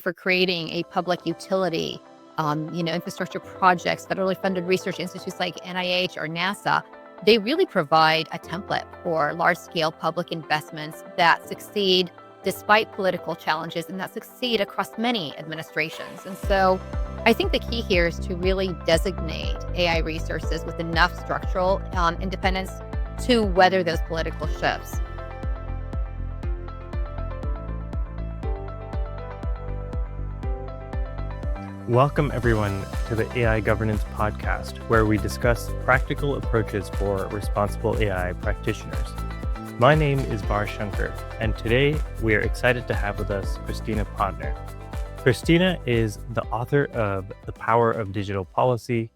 for creating a public utility, infrastructure projects, federally funded research institutes like NIH or NASA, they really provide a template for large-scale public investments that succeed despite political challenges and that succeed across many administrations. And so I think the key here is to really designate AI resources with enough structural independence to weather those political shifts. Welcome, everyone, to the AI Governance Podcast, where we discuss practical approaches for responsible AI practitioners. My name is Shankar, and today we are excited to have with us Kristina Podnar. Kristina is the author of The Power of Digital Policy,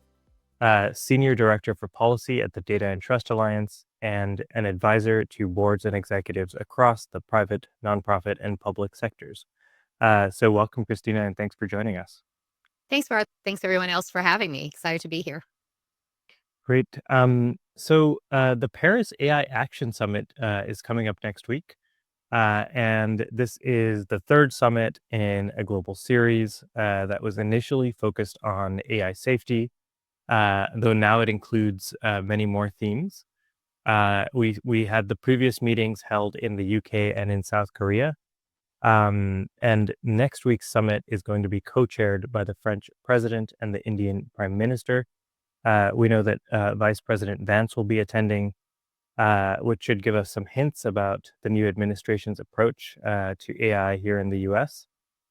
Senior Director for Policy at the Data and Trust Alliance, and an advisor to boards and executives across the private, nonprofit, and public sectors. So welcome, Kristina, and thanks for joining us. Thanks, Barth. Thanks, everyone else, for having me. Excited to be here. Great. So the Paris AI Action Summit is coming up next week. And this is the third summit in a global series that was initially focused on AI safety, though now it includes many more themes. We had the previous meetings held in the UK and in South Korea. And next week's summit is going to be co-chaired by the French president and the Indian prime minister. We know that Vice President Vance will be attending, which should give us some hints about the new administration's approach to AI here in the US,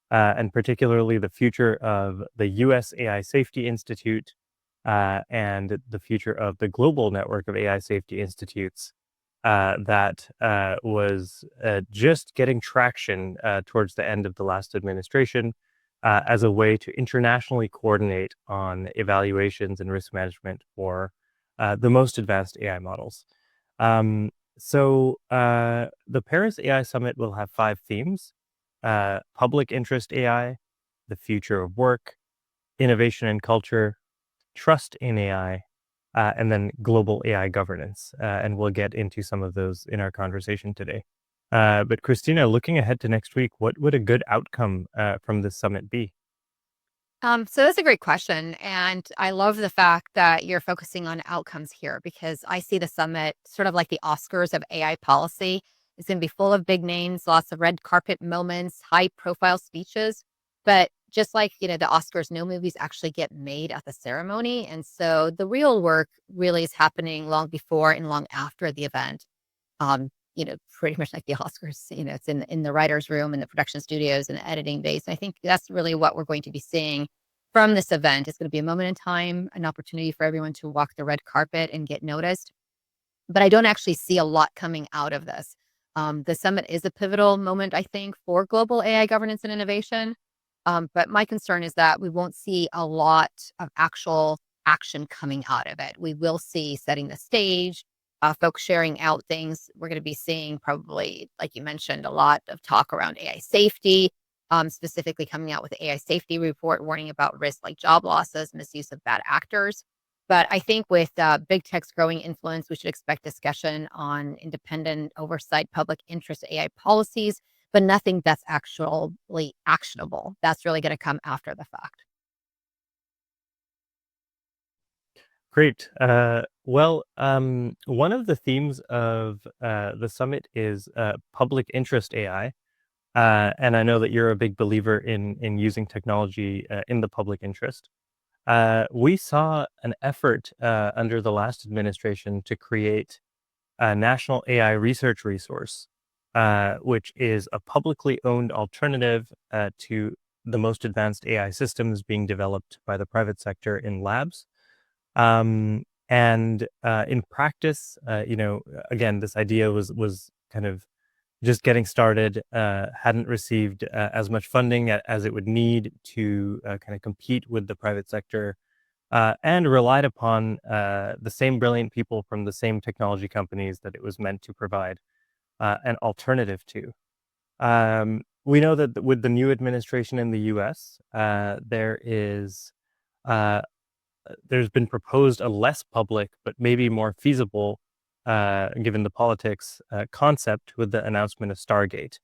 and particularly the future of the US AI Safety Institute and the future of the global network of AI safety institutes that was just getting traction towards the end of the last administration as a way to internationally coordinate on evaluations and risk management for the most advanced AI models. So the Paris AI Summit will have 5 themes: public interest AI, the future of work, innovation and culture, trust in AI, and then global AI governance. And we'll get into some of those in our conversation today. But Kristina, looking ahead to next week, what would a good outcome from this summit be? So that's a great question. And I love the fact that you're focusing on outcomes here, because I see the summit sort of like the Oscars of AI policy. It's going to be full of big names, lots of red carpet moments, high profile speeches. But just like, the Oscars, no movies actually get made at the ceremony. And so the real work really is happening long before and long after the event. Pretty much like the Oscars, it's in the writer's room, in the production studios, and the editing base. I think that's really what we're going to be seeing from this event. It's going to be a moment in time, an opportunity for everyone to walk the red carpet and get noticed. But I don't actually see a lot coming out of this. The summit is a pivotal moment, I think, for global AI governance and innovation. But my concern is that we won't see a lot of actual action coming out of it. We will see setting the stage, folks sharing out things. We're going to be seeing probably, like you mentioned, a lot of talk around AI safety, specifically coming out with the AI safety report, warning about risks like job losses, misuse of bad actors. But I think with big tech's growing influence, we should expect discussion on independent oversight, public interest AI policies, but nothing that's actually actionable. That's really going to come after the fact. Great. Well, one of the themes of the summit is public interest AI. And I know that you're a big believer in using technology in the public interest. We saw an effort under the last administration to create a national AI research resource, which is a publicly owned alternative to the most advanced AI systems being developed by the private sector in labs. And in practice, again, this idea was kind of just getting started, hadn't received as much funding as it would need to kind of compete with the private sector, and relied upon the same brilliant people from the same technology companies that it was meant to provide an alternative to. We know that with the new administration in the US, there's been proposed a less public, but maybe more feasible, given the politics, concept with the announcement of Stargate.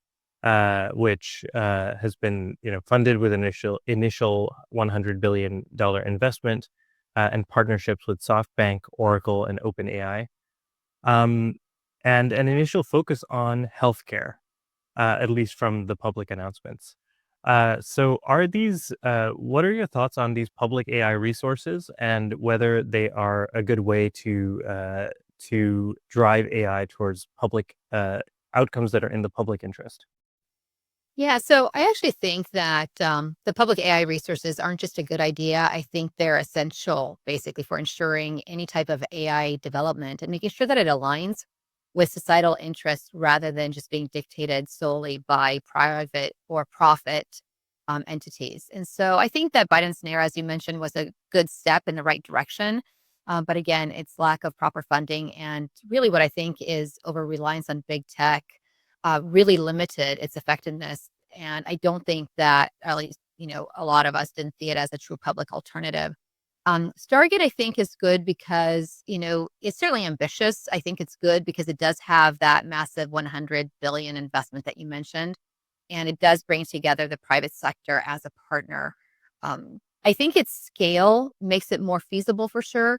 which has been funded with initial $100 billion investment and partnerships with SoftBank, Oracle, and OpenAI, um, and an initial focus on healthcare, at least from the public announcements. So, what are your thoughts on these public AI resources and whether they are a good way to drive AI towards public outcomes that are in the public interest? Yeah, so I actually think that the public AI resources aren't just a good idea. I think they're essential basically for ensuring any type of AI development and making sure that it aligns with societal interests rather than just being dictated solely by private or profit entities. And so I think that Biden's snare, as you mentioned, was a good step in the right direction. But again, it's lack of proper funding and really what I think is over reliance on big tech really limited its effectiveness. And I don't think that, at least, a lot of us didn't see it as a true public alternative. Stargate, I think, is good because, it's certainly ambitious. I think it's good because it does have that massive 100 billion investment that you mentioned, and it does bring together the private sector as a partner. I think its scale makes it more feasible for sure.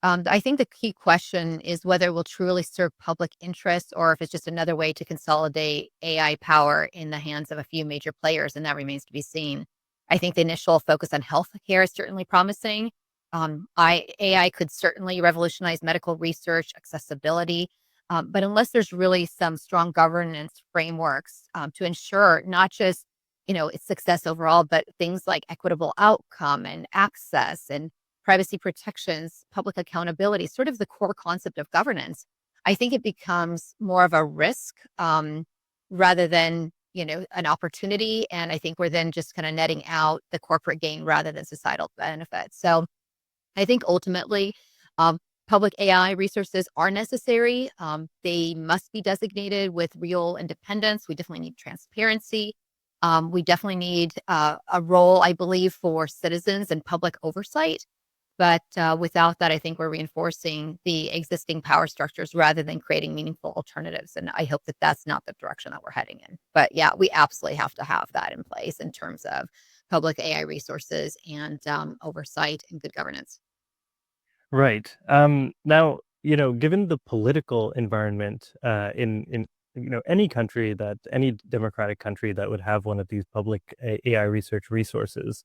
I think the key question is whether it will truly serve public interest or if it's just another way to consolidate AI power in the hands of a few major players, and that remains to be seen. I think the initial focus on healthcare is certainly promising. AI could certainly revolutionize medical research, accessibility, but unless there's really some strong governance frameworks to ensure not just its success overall, but things like equitable outcome and access and privacy protections, public accountability, sort of the core concept of governance, I think it becomes more of a risk rather than, an opportunity. And I think we're then just kind of netting out the corporate gain rather than societal benefits. So I think ultimately, public AI resources are necessary. They must be designated with real independence. We definitely need transparency. We definitely need a role, I believe, for citizens and public oversight. But without that, I think we're reinforcing the existing power structures rather than creating meaningful alternatives. And I hope that that's not the direction that we're heading in. But yeah, we absolutely have to have that in place in terms of public AI resources and oversight and good governance. Right. Now, given the political environment in any country any democratic country that would have one of these public AI research resources,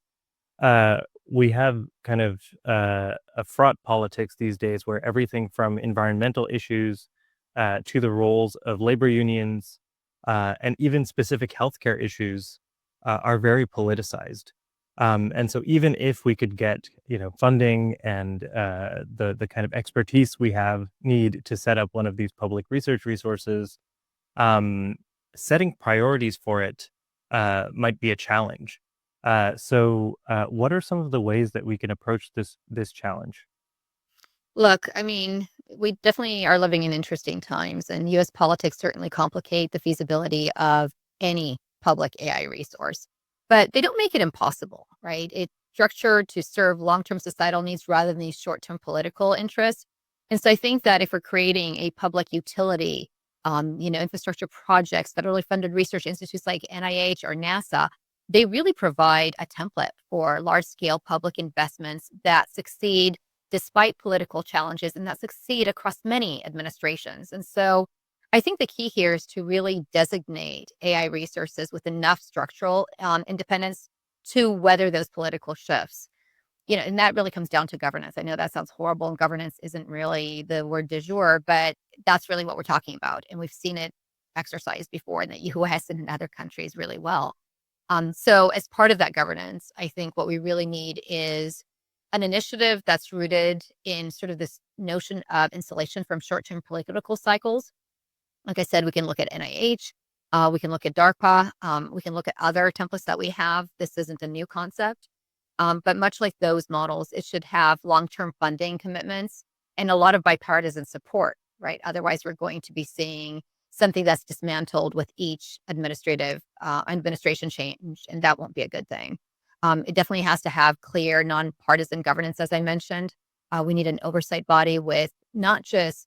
we have kind of a fraught politics these days where everything from environmental issues to the roles of labor unions and even specific healthcare issues are very politicized. And so even if we could get, funding and the kind of expertise we need to set up one of these public research resources, um, setting priorities for it might be a challenge. What are some of the ways that we can approach this challenge? Look, I mean, we definitely are living in interesting times, and US politics certainly complicate the feasibility of any public AI resource, but they don't make it impossible, right? It's structured to serve long term societal needs rather than these short term political interests. And so I think that if we're creating a public utility, infrastructure projects, federally funded research institutes like NIH or NASA, they really provide a template for large scale public investments that succeed despite political challenges and that succeed across many administrations. And so I think the key here is to really designate AI resources with enough structural independence to weather those political shifts. And that really comes down to governance. I know that sounds horrible, and governance isn't really the word du jour, but that's really what we're talking about. And we've seen it exercised before in the US and in other countries really well. So as part of that governance, I think what we really need is an initiative that's rooted in sort of this notion of insulation from short-term political cycles. Like I said, we can look at NIH, we can look at DARPA, we can look at other templates that we have. This isn't a new concept. But much like those models, it should have long-term funding commitments and a lot of bipartisan support, right? Otherwise, we're going to be seeing something that's dismantled with each administration change, and that won't be a good thing. It definitely has to have clear, nonpartisan governance, as I mentioned. We need an oversight body with not just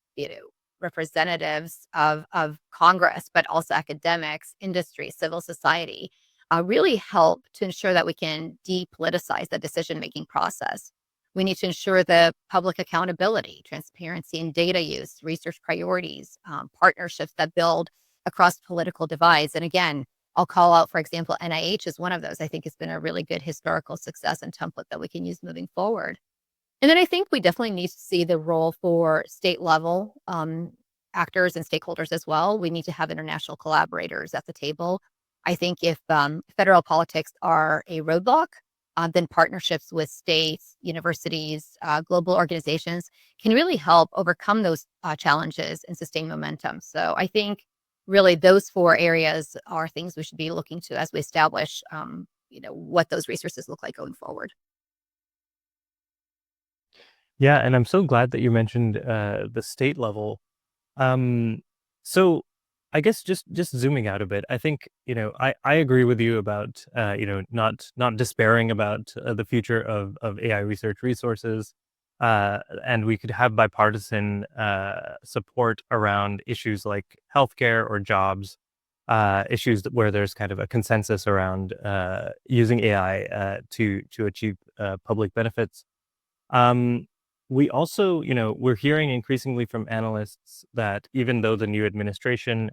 representatives of Congress, but also academics, industry, civil society, really help to ensure that we can depoliticize the decision-making process. We need to ensure the public accountability, transparency in data use, research priorities, partnerships that build across political divides. And again, I'll call out, for example, NIH is one of those. I think it's been a really good historical success and template that we can use moving forward. And then I think we definitely need to see the role for state level actors and stakeholders as well. We need to have international collaborators at the table. I think if federal politics are a roadblock, then partnerships with states, universities, global organizations can really help overcome those challenges and sustain momentum. So I think really those four areas are things we should be looking to as we establish, what those resources look like going forward. Yeah, and I'm so glad that you mentioned the state level. Um, so I guess just zooming out a bit, I think I agree with you about not despairing about the future of AI research resources, and we could have bipartisan support around issues like healthcare or jobs, issues where there's kind of a consensus around using AI to achieve public benefits. Um, we also, we're hearing increasingly from analysts that even though the new administration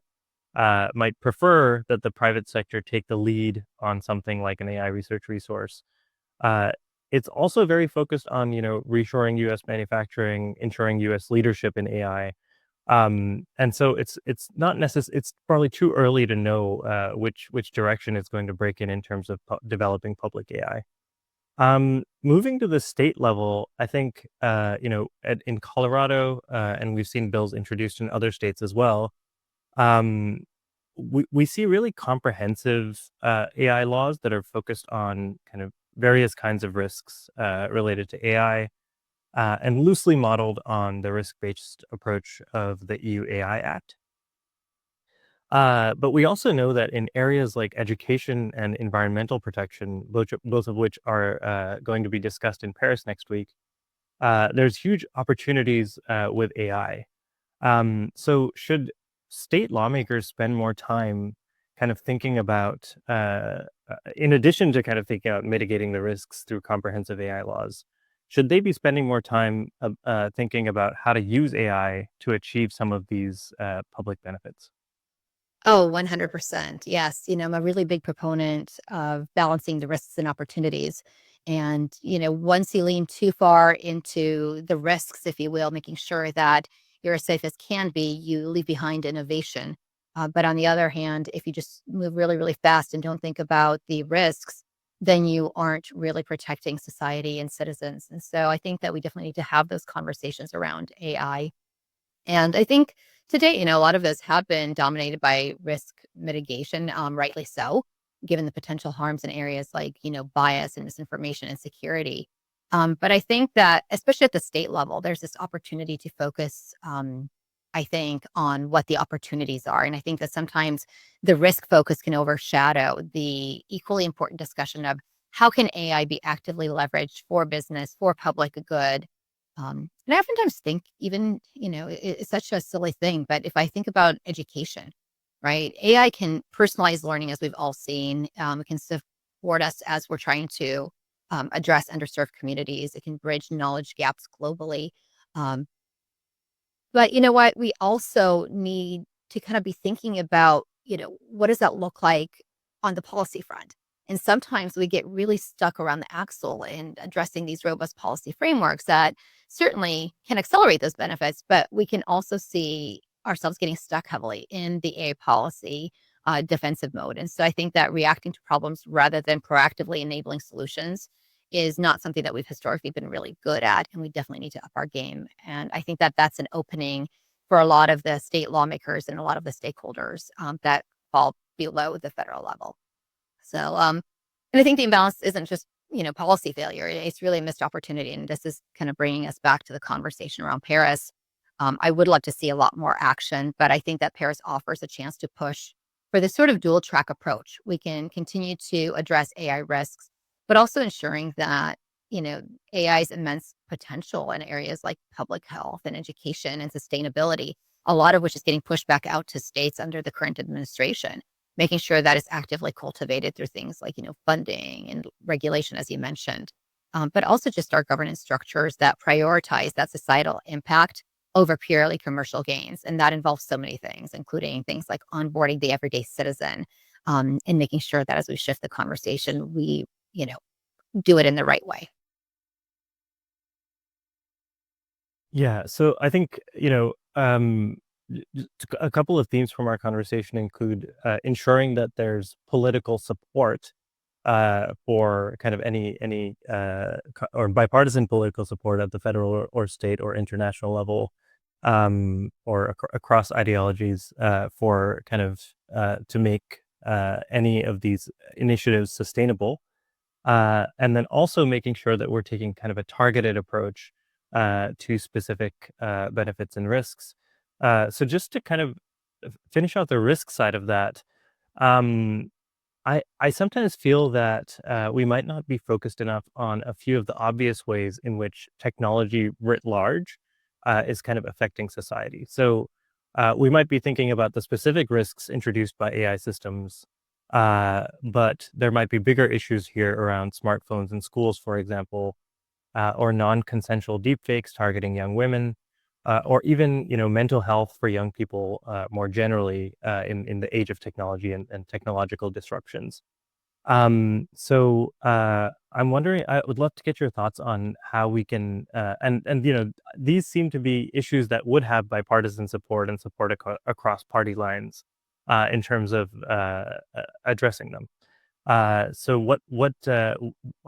might prefer that the private sector take the lead on something like an AI research resource, uh, it's also very focused on, reshoring U.S. manufacturing, ensuring U.S. leadership in AI. And so it's not necessary. It's probably too early to know which direction it's going to break in terms of developing public AI. Moving to the state level, I think, in Colorado, and we've seen bills introduced in other states as well. Um, we see really comprehensive AI laws that are focused on kind of various kinds of risks related to AI, and loosely modeled on the risk-based approach of the EU AI Act. But we also know that in areas like education and environmental protection, both of which are going to be discussed in Paris next week, there's huge opportunities with AI. So, should state lawmakers spend more time kind of thinking about, in addition to kind of thinking about mitigating the risks through comprehensive AI laws, should they be spending more time thinking about how to use AI to achieve some of these public benefits? Oh, 100%. Yes. I'm a really big proponent of balancing the risks and opportunities. And, once you lean too far into the risks, if you will, making sure that you're as safe as can be, you leave behind innovation. But on the other hand, if you just move really, really fast and don't think about the risks, then you aren't really protecting society and citizens. And so I think that we definitely need to have those conversations around AI. And I think today, a lot of those have been dominated by risk mitigation, rightly so, given the potential harms in areas like, bias and misinformation and security. But I think that, especially at the state level, there's this opportunity to focus, I think, on what the opportunities are. And I think that sometimes the risk focus can overshadow the equally important discussion of how can AI be actively leveraged for business, for public good, and I oftentimes think even, it's such a silly thing, but if I think about education, right? AI can personalize learning as we've all seen. It can support us as we're trying to address underserved communities. It can bridge knowledge gaps globally. Um, but you know what? We also need to kind of be thinking about, what does that look like on the policy front? And sometimes we get really stuck around the axle in addressing these robust policy frameworks that certainly can accelerate those benefits, but we can also see ourselves getting stuck heavily in the AI policy defensive mode. And so I think that reacting to problems rather than proactively enabling solutions is not something that we've historically been really good at, and we definitely need to up our game. And I think that that's an opening for a lot of the state lawmakers and a lot of the stakeholders that fall below the federal level. So, and I think the imbalance isn't just, policy failure. It's really a missed opportunity. And this is kind of bringing us back to the conversation around Paris. I would love to see a lot more action, but I think that Paris offers a chance to push for this sort of dual track approach. We can continue to address AI risks, but also ensuring that, AI's immense potential in areas like public health and education and sustainability a lot of which is getting pushed back out to states under the current administration, making sure that it's actively cultivated through things like, funding and regulation, as you mentioned. But also just our governance structures that prioritize that societal impact over purely commercial gains. And that involves so many things, including things like onboarding the everyday citizen, and making sure that as we shift the conversation, we, do it in the right way. Yeah, so I think, a couple of themes from our conversation include ensuring that there's political support for kind of or bipartisan political support at the federal or state or international level, or across ideologies, for kind of to make any of these initiatives sustainable. And then also making sure that we're taking kind of a targeted approach to specific benefits and risks. So just to kind of finish out the risk side of that, um, I sometimes feel that we might not be focused enough on a few of the obvious ways in which technology writ large is kind of affecting society. So we might be thinking about the specific risks introduced by AI systems, but there might be bigger issues here around smartphones in schools, for example, or non-consensual deepfakes targeting young women, or even mental health for young people more generally in the age of technology and technological disruptions. I'm wondering, I would love to get your thoughts on how we can, and these seem to be issues that would have bipartisan support and support across party lines in terms of addressing them. So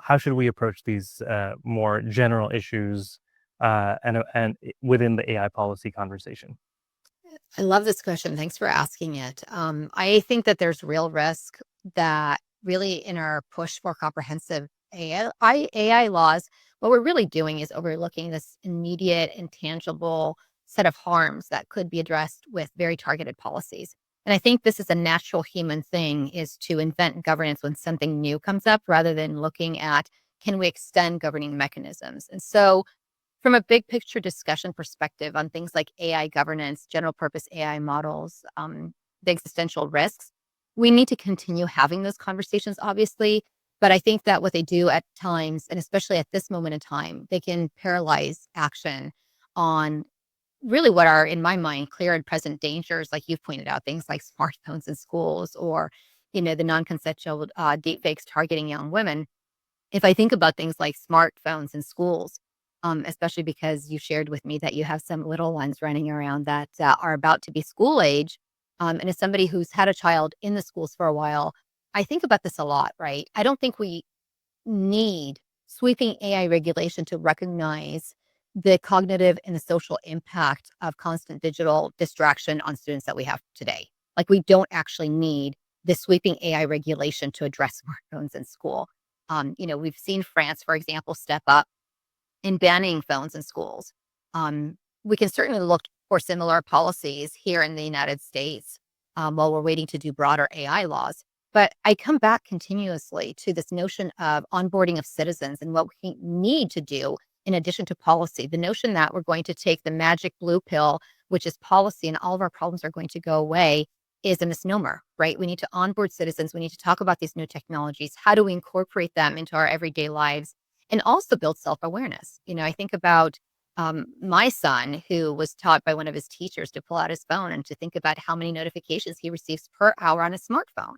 how should we approach these more general issues within the AI policy conversation? I love this question. Thanks for asking it. I think that there's real risk that really in our push for comprehensive AI laws, what we're really doing is overlooking this immediate and tangible set of harms that could be addressed with very targeted policies. And I think this is a natural human thing is to invent governance when something new comes up rather than looking at can we extend governing mechanisms. And so from a big picture discussion perspective on things like AI governance, general purpose AI models, the existential risks, we need to continue having those conversations, obviously. But I think that what they do at times, and especially at this moment in time, they can paralyze action on really what are, in my mind, clear and present dangers, like you've pointed out, things like smartphones in schools or, the non-consensual deepfakes targeting young women. If I think about things like smartphones in schools, especially because you shared with me that you have some little ones running around that are about to be school age, and as somebody who's had a child in the schools for a while, I think about this a lot, right? I don't think we need sweeping AI regulation to recognize the cognitive and the social impact of constant digital distraction on students that we have today. Like, we don't actually need the sweeping AI regulation to address smartphones in school. We've seen France, for example, step up in banning phones in schools. We can certainly look for similar policies here in the United States while we're waiting to do broader AI laws. But I come back continuously to this notion of onboarding of citizens and what we need to do in addition to policy. The notion that we're going to take the magic blue pill, which is policy, and all of our problems are going to go away is a misnomer, right? We need to onboard citizens. We need to talk about these new technologies. How do we incorporate them into our everyday lives? And also build self-awareness. I think about my son who was taught by one of his teachers to pull out his phone and to think about how many notifications he receives per hour on his smartphone.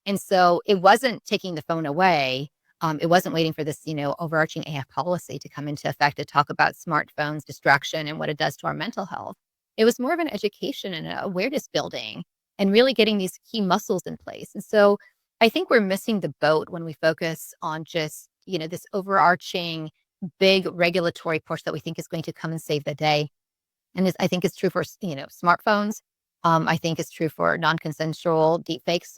And so it wasn't taking the phone away. It wasn't waiting for this, overarching AI policy to come into effect to talk about smartphones, distraction, and what it does to our mental health. It was more of an education and a awareness building and really getting these key muscles in place. And so I think we're missing the boat when we focus on just, this overarching big regulatory push that we think is going to come and save the day. And I think it's true for, smartphones. I think it's true for non-consensual deepfakes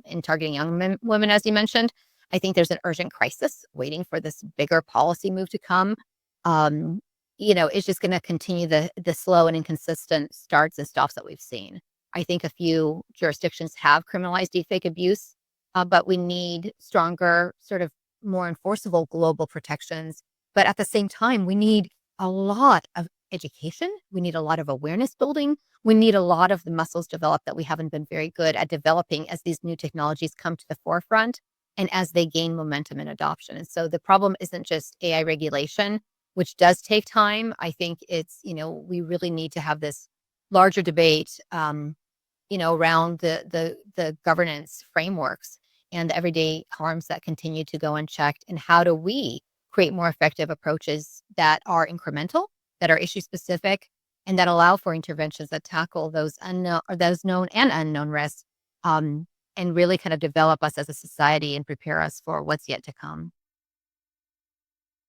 in targeting young women, as you mentioned. I think there's an urgent crisis waiting for this bigger policy move to come. Um, it's just going to continue the slow and inconsistent starts and stops that we've seen. I think a few jurisdictions have criminalized deepfake abuse, but we need stronger, sort of more enforceable global protections. But at the same time, we need a lot of education. We need a lot of awareness building. We need a lot of the muscles developed that we haven't been very good at developing as these new technologies come to the forefront and as they gain momentum and adoption. And so the problem isn't just AI regulation, which does take time. I think it's, we really need to have this larger debate, around the governance frameworks and the everyday harms that continue to go unchecked. And how do we create more effective approaches that are incremental, that are issue specific, and that allow for interventions that tackle those unknown or those known and unknown risks, and really kind of develop us as a society and prepare us for what's yet to come.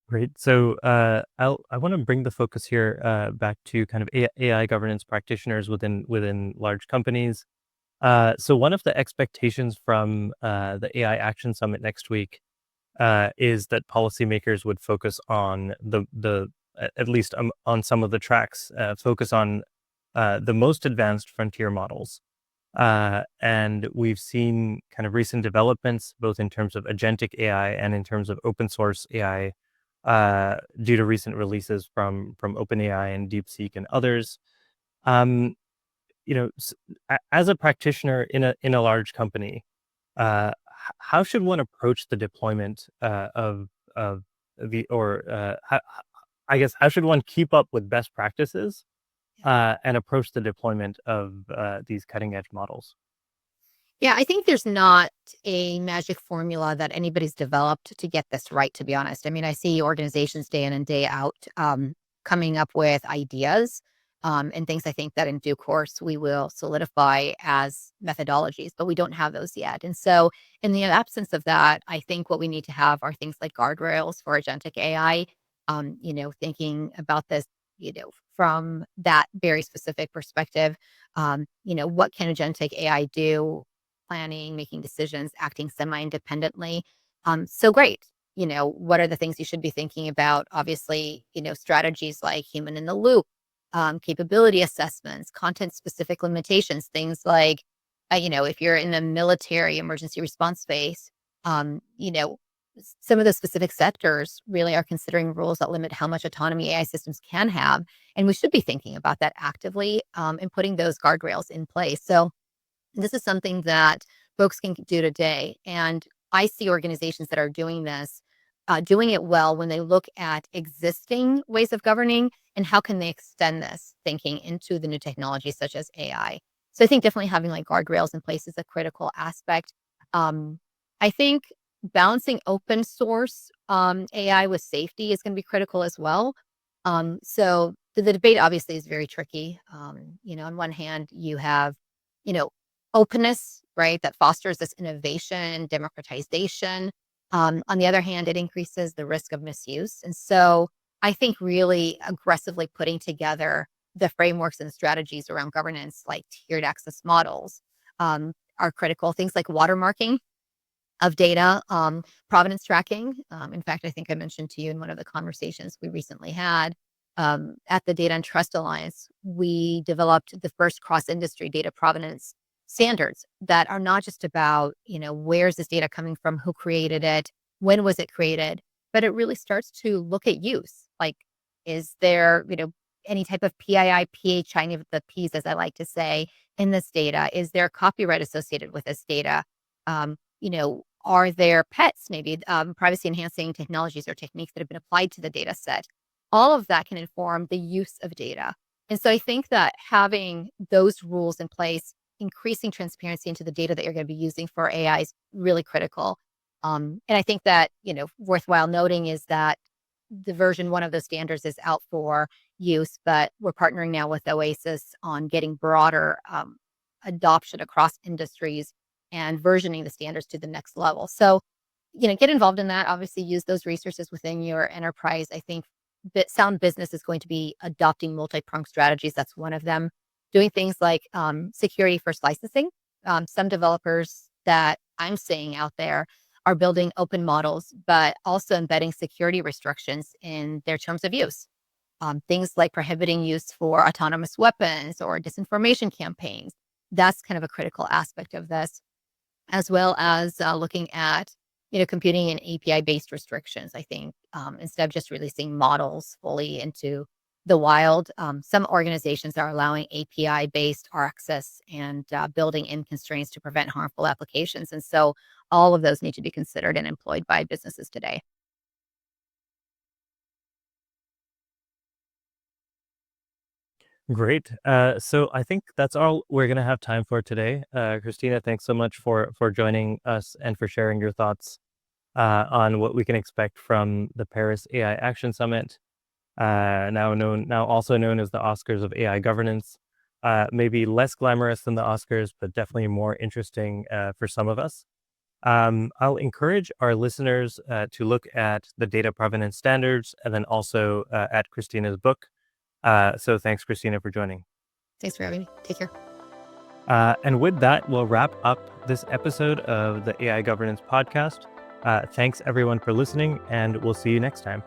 Great. So I want to bring the focus here back to kind of AI governance practitioners within large companies. So one of the expectations from the AI Action Summit next week is that policymakers would focus on at least on some of the tracks, focus on the most advanced frontier models. And we've seen kind of recent developments, both in terms of agentic AI and in terms of open source AI, due to recent releases from OpenAI and DeepSeek and others. Um, as a practitioner in a large company, how should one approach the deployment of the or I guess how should one keep up with best practices and approach the deployment of these cutting edge models? Yeah, I think there's not a magic formula that anybody's developed to get this right, to be honest. I mean, I see organizations day in and day out coming up with ideas and things I think that in due course we will solidify as methodologies, but we don't have those yet. And so, in the absence of that, I think what we need to have are things like guardrails for agentic AI, thinking about this, from that very specific perspective. What can agentic AI do? Planning, making decisions, acting semi-independently. So great. What are the things you should be thinking about? Obviously, strategies like human in the loop, capability assessments, content specific limitations, things like, if you're in the military emergency response space, some of the specific sectors really are considering rules that limit how much autonomy AI systems can have. And we should be thinking about that actively, and putting those guardrails in place. So this is something that folks can do today. And I see organizations that are doing this, doing it well when they look at existing ways of governing and how can they extend this thinking into the new technologies such as AI. So I think definitely having like guardrails in place is a critical aspect. I think balancing open source AI with safety is going to be critical as well. So the debate obviously is very tricky. On one hand, you have, you know, openness, right, that fosters this innovation, democratization. On the other hand, it increases the risk of misuse. And so I think really aggressively putting together the frameworks and strategies around governance, like tiered access models, are critical. Things like watermarking of data, provenance tracking. In fact, I think I mentioned to you in one of the conversations we recently had, at the Data and Trust Alliance, we developed the first cross-industry data provenance standards that are not just about, where's this data coming from, who created it, when was it created, but it really starts to look at use. Like, is there, any type of PII, PHI, any of the P's, as I like to say, in this data? Is there copyright associated with this data? Are there pets, maybe privacy enhancing technologies or techniques that have been applied to the data set? All of that can inform the use of data. And so I think that having those rules in place, increasing transparency into the data that you're going to be using for AI is really critical. And I think that, worthwhile noting is that the version one of those standards is out for use, but we're partnering now with Oasis on getting broader adoption across industries and versioning the standards to the next level. So, get involved in that. Obviously, use those resources within your enterprise. I think that sound business is going to be adopting multi-pronged strategies. That's one of them. Doing things like security first licensing. Some developers that I'm seeing out there are building open models, but also embedding security restrictions in their terms of use. Things like prohibiting use for autonomous weapons or disinformation campaigns. That's kind of a critical aspect of this, as well as looking at, computing and API-based restrictions. I think instead of just releasing models fully into the wild. Some organizations are allowing API-based access and building in constraints to prevent harmful applications. And so all of those need to be considered and employed by businesses today. Great. So I think that's all we're going to have time for today. Kristina, thanks so much for joining us and for sharing your thoughts on what we can expect from the Paris AI Action Summit, now also known as the Oscars of AI governance. Maybe less glamorous than the Oscars, but definitely more interesting for some of us. I'll encourage our listeners to look at the data provenance standards and then also at Kristina's book. So thanks, Kristina, for joining. Thanks for having me. Take care. And with that, we'll wrap up this episode of the AI Governance Podcast. Thanks, everyone, for listening, and we'll see you next time.